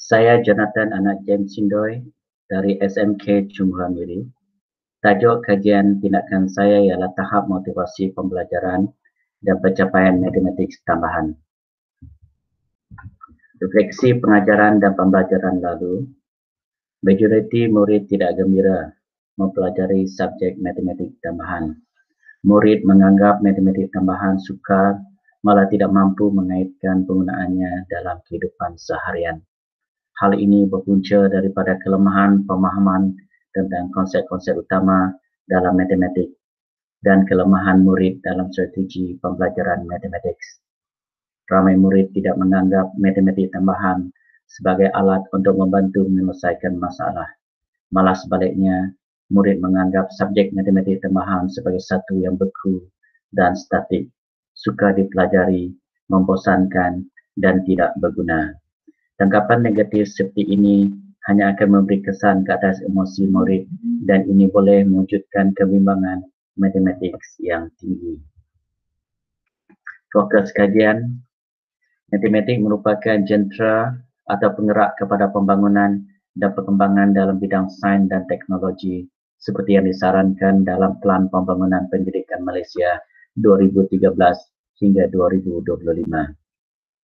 Saya Jonathan anak James Sindoy dari SMK Chunghwa Miri. Tajuk kajian tindakan saya ialah tahap motivasi pembelajaran dan pencapaian matematik tambahan. Refleksi pengajaran dan pembelajaran lalu, majoriti murid tidak gembira mempelajari subjek matematik tambahan. Murid menganggap matematik tambahan sukar, malah tidak mampu mengaitkan penggunaannya dalam kehidupan seharian. Hal ini berpunca daripada kelemahan pemahaman tentang konsep-konsep utama dalam matematik dan kelemahan murid dalam strategi pembelajaran matematik. Ramai murid tidak menganggap matematik tambahan sebagai alat untuk membantu menyelesaikan masalah. Malah sebaliknya, murid menganggap subjek matematik tambahan sebagai satu yang beku dan statik, sukar dipelajari, membosankan dan tidak berguna. Tanggapan negatif seperti ini hanya akan memberi kesan ke atas emosi murid dan ini boleh mewujudkan kebimbangan matematik yang tinggi. Fokus kajian, matematik merupakan jentera atau penggerak kepada pembangunan dan perkembangan dalam bidang sains dan teknologi seperti yang disarankan dalam Pelan Pembangunan Pendidikan Malaysia 2013 hingga 2025.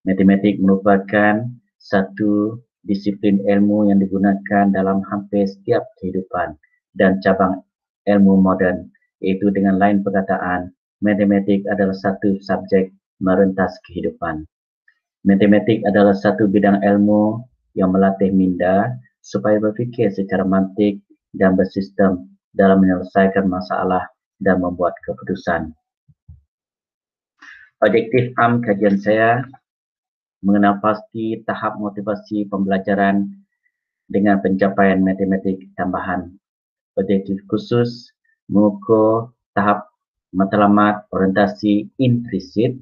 Matematik merupakan satu disiplin ilmu yang digunakan dalam hampir setiap kehidupan dan cabang ilmu moden, iaitu dengan lain perkataan, matematik adalah satu subjek merentas kehidupan. Matematik adalah satu bidang ilmu yang melatih minda supaya berfikir secara mantik dan bersistem dalam menyelesaikan masalah dan membuat keputusan. Objektif am kajian saya mengenal pasti tahap motivasi pembelajaran dengan pencapaian matematik tambahan. Objektif khusus mengukur tahap matlamat orientasi implisit,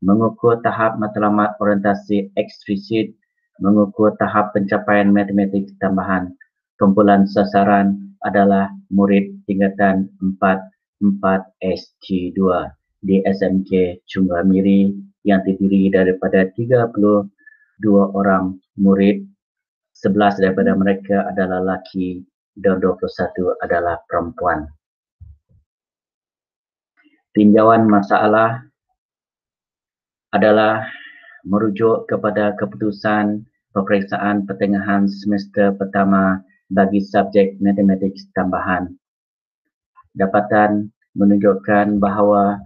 mengukur tahap matlamat orientasi eksplisit, mengukur tahap pencapaian matematik tambahan. Kumpulan sasaran adalah murid tingkatan 4 SG2 di SMK Chunghwa Miri yang terdiri daripada 32 orang murid, 11 daripada mereka adalah lelaki dan 21 adalah perempuan. Tinjauan masalah adalah merujuk kepada keputusan peperiksaan pertengahan semester pertama bagi subjek matematik tambahan. Dapatan menunjukkan bahawa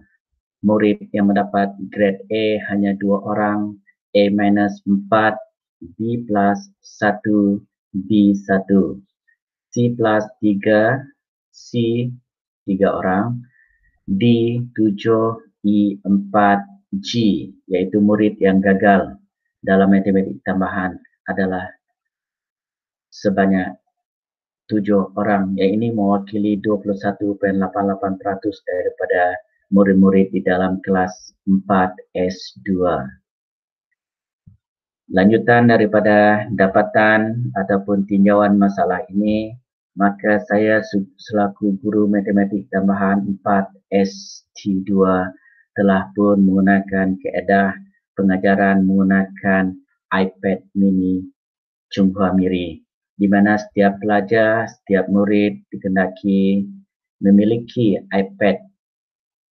murid yang mendapat grade A hanya 2 orang, A-4, B+1, B1, C+3, C 3 orang, D7, E4, G, iaitu murid yang gagal dalam matematik tambahan adalah sebanyak 7 orang, yang ini mewakili 21.88% daripada murid-murid di dalam kelas 4S2. Lanjutan daripada dapatan ataupun tinjauan masalah ini, maka saya selaku guru matematik tambahan 4ST2 telah pun menggunakan kaedah pengajaran menggunakan iPad mini Chunghwa Miri, di mana setiap pelajar, setiap murid dikendaki memiliki iPad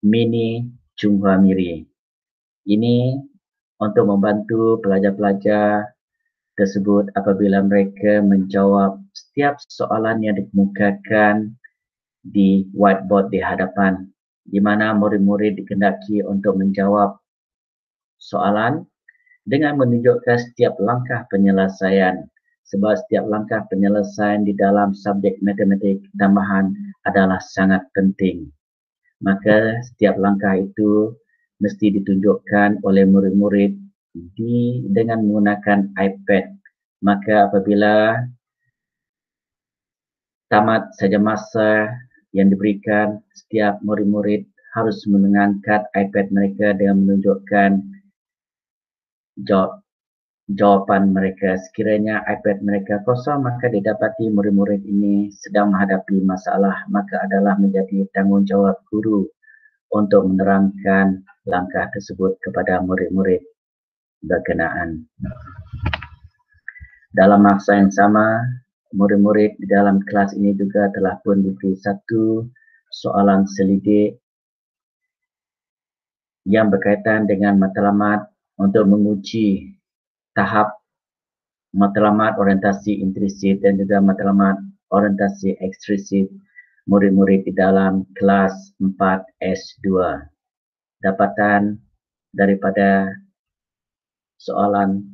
mini Chunghwa Miri. Ini untuk membantu pelajar-pelajar tersebut apabila mereka menjawab setiap soalan yang dikemukakan di whiteboard di hadapan, di mana murid-murid dikendaki untuk menjawab soalan dengan menunjukkan setiap langkah penyelesaian, sebab setiap langkah penyelesaian di dalam subjek matematik tambahan adalah sangat penting. Maka setiap langkah itu mesti ditunjukkan oleh murid-murid dengan menggunakan iPad. Maka apabila tamat saja masa yang diberikan, setiap murid-murid harus mengangkat iPad mereka dengan menunjukkan jawapan mereka. Sekiranya iPad mereka kosong, maka didapati murid-murid ini sedang menghadapi masalah, maka adalah menjadi tanggungjawab guru untuk menerangkan langkah tersebut kepada murid-murid berkenaan. Dalam masa yang sama, murid-murid di dalam kelas ini juga telah pun diberi satu soalan selidik yang berkaitan dengan matlamat untuk menguji tahap matlamat orientasi intrinsik dan juga matlamat orientasi ekstrinsik murid-murid di dalam kelas 4S2. Dapatan daripada soalan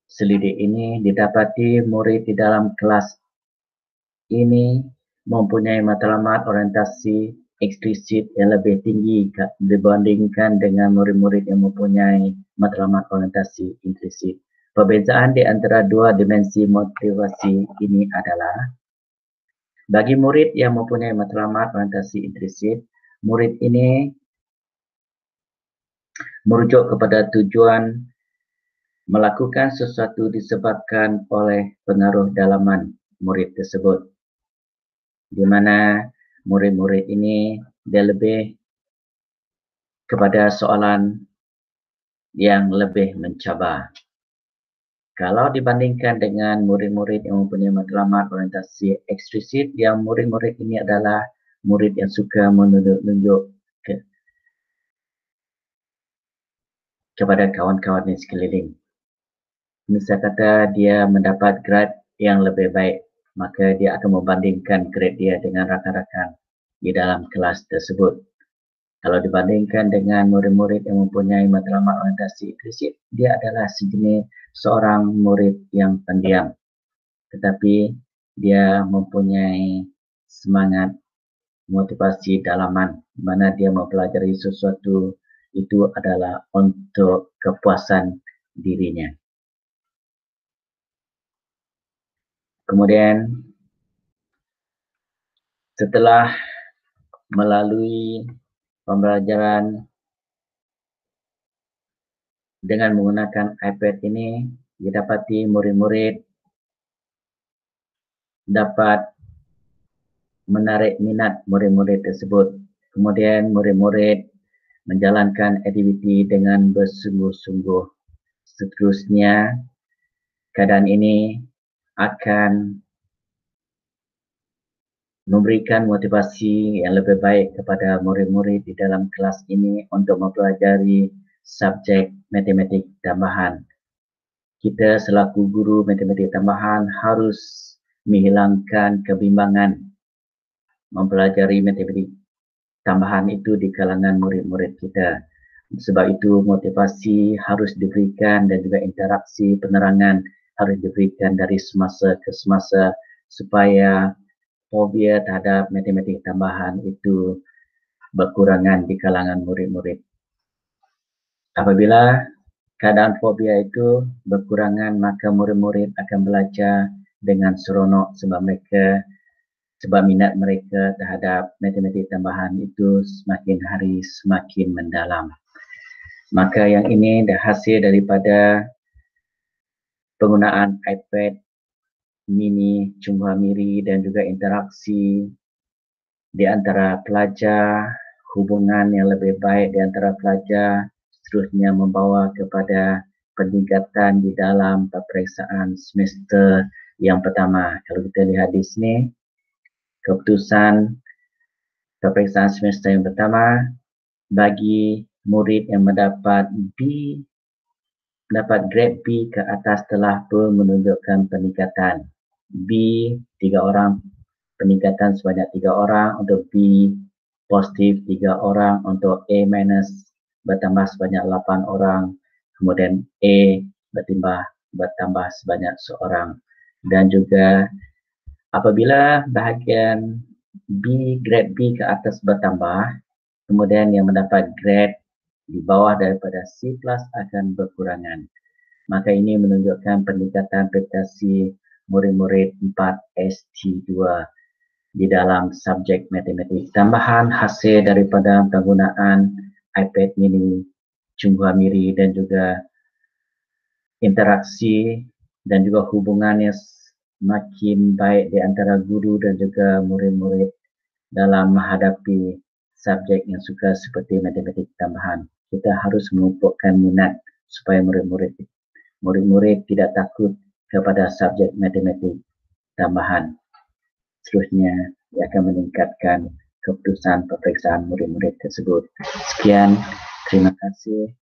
selidik ini didapati murid di dalam kelas ini mempunyai matlamat orientasi eksplisit yang lebih tinggi dibandingkan dengan murid-murid yang mempunyai matlamat orientasi intrinsik. Perbezaan di antara dua dimensi motivasi ini adalah bagi murid yang mempunyai matlamat orientasi intrinsik, murid ini merujuk kepada tujuan melakukan sesuatu disebabkan oleh pengaruh dalaman murid tersebut, di mana murid-murid ini dia lebih kepada soalan yang lebih mencabar. Kalau dibandingkan dengan murid-murid yang mempunyai matlamat orientasi ekstrinsik, yang murid-murid ini adalah murid yang suka menunjuk kepada kawan-kawan di sekeliling. Misal kata dia mendapat grade yang lebih baik, maka dia akan membandingkan grade dia dengan rakan-rakan di dalam kelas tersebut. Kalau dibandingkan dengan murid-murid yang mempunyai matlamat orientasi intrinsik, dia adalah sejenis seorang murid yang pendiam, tetapi dia mempunyai semangat motivasi dalaman, di mana dia mempelajari sesuatu itu adalah untuk kepuasan dirinya. Kemudian setelah melalui pembelajaran dengan menggunakan iPad ini, didapati murid-murid dapat menarik minat murid-murid tersebut. Kemudian murid-murid menjalankan aktiviti dengan bersungguh-sungguh. Seterusnya, keadaan ini akan memberikan motivasi yang lebih baik kepada murid-murid di dalam kelas ini untuk mempelajari subjek matematik tambahan. Kita selaku guru matematik tambahan harus menghilangkan kebimbangan mempelajari matematik tambahan itu di kalangan murid-murid kita. Sebab itu motivasi harus diberikan dan juga interaksi penerangan harus diberikan dari semasa ke semasa supaya fobia terhadap matematik tambahan itu berkurangan di kalangan murid-murid. Apabila keadaan fobia itu berkurangan, maka murid-murid akan belajar dengan seronok sebab minat mereka terhadap matematik tambahan itu semakin hari semakin mendalam. Maka yang ini dah hasil daripada penggunaan iPad mini Cunghua Miri dan juga interaksi di antara pelajar, hubungan yang lebih baik di antara pelajar, seterusnya membawa kepada peningkatan di dalam peperiksaan semester yang pertama. Kalau kita lihat di sini, keputusan peperiksaan semester yang pertama bagi murid yang mendapat grade B ke atas telah pun menunjukkan peningkatan. B 3 orang, peningkatan sebanyak 3 orang, untuk B positif 3 orang, untuk A minus bertambah sebanyak 8 orang, kemudian A bertambah sebanyak 1 orang. Dan juga apabila bahagian B, grade B ke atas bertambah, kemudian yang mendapat grade di bawah daripada C plus akan berkurangan. Maka ini menunjukkan peningkatan prestasi murid-murid 4ST2 di dalam subjek matematik tambahan hasil daripada penggunaan iPad mini Cunghua Miri dan juga interaksi dan juga hubungannya makin baik di antara guru dan juga murid-murid dalam menghadapi subjek yang suka seperti matematik tambahan. Kita harus menumpukan minat supaya murid-murid tidak takut kepada subjek matematik tambahan. Seterusnya, ia akan meningkatkan keputusan peperiksaan murid-murid tersebut. Sekian, terima kasih.